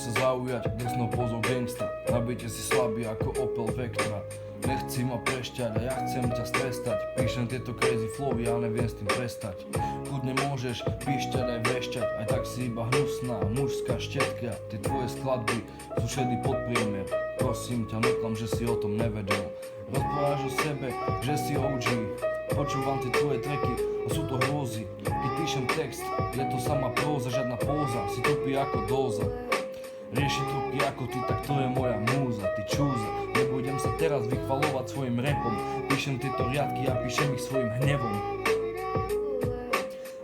sa zaujať drsnou pozou gangsta. Nabite si slabý ako Opel Vectra. Nechci ma prešťať a ja chcem ťa strestať. Píšem tieto crazy flowy, ja neviem s tým prestať. Kľudne môžeš píšťať aj vrešťať, aj tak si iba hnusná mužská štetka. Tie tvoje skladby sú šedý podpriemer. Prosím ťa, neklam, že si o tom nevedel. Rozprávaš o sebe, že si OG. Počúvam tie tvoje tracky a sú to hrôzy. Keď píšem text, je to sama próza, žiadna póza. Si tupý ako dóza. Rieši trubky ako ty, tak to je moja múza. Ty čúza, nebudem sa teraz vychvalovať svojim rapom. Píšem tieto riadky a píšem ich svojim hnevom.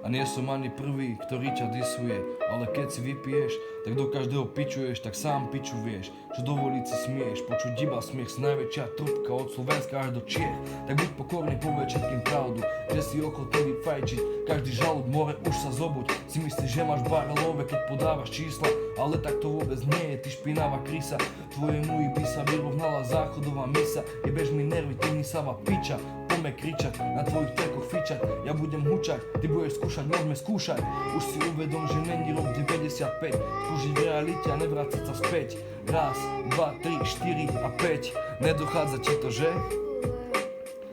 A nie som ani prvý, ktorý ťa disuje. Ale keď si vypiješ, tak do každého pičuješ, tak sám piču vieš. Čo dovoliť si smieš, počuť iba smiech. Si najväčšia trubka od Slovenska až do Čiech. Tak buď pokorný, povedz všetkým pravdu, že si ochotný vyfajčiť každý žalúd, more už sa zobuď. Si myslíš, že máš barelové, keď podávaš čísla, ale tak to vôbec nie je, ty špinavá krysa. Tvojemu by sa vyrovnala záchodová misa. Jebeš mi nervy, ty hnisavá piča. Poďme kričať, na tvojich trackoch fičať. Ja budem hučať, ty budeš skúšať, môžeme skúšať. Už si uvedom, že není rok 95. Skúšiť v realite a nevrácať sa späť. Raz, 2, 3, 4 a 5. Nedochádza ti to, že?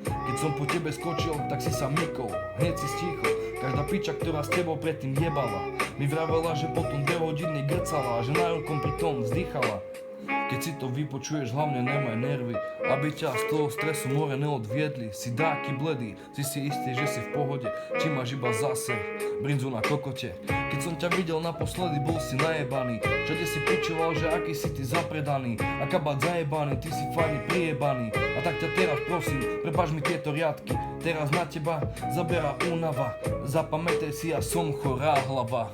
Keď som po tebe skočil, tak si sa mykol. Hneď si stichol. Každá piča, ktorá s tebou predtým jebala, mi vravela, že potom 2 hodiny grcala a že na rukom pri tom vzdychala. Keď si to vypočuješ, hlavne nemaj nervy, aby ťa z toho stresu more neodviedli. Si dáky bledý, si istý, že si v pohode, či máš iba zase brinzu na kokote. Keď som ťa videl naposledy, bol si najebaný. Všade si pičoval, že aký si ty zapredaný. A kabát zajebaný, ty si fajný prijebaný. A tak ťa teraz prosím, prepáč mi tieto riadky. Teraz na teba zabera únava. Zapamätaj si, ja som chorá hlava.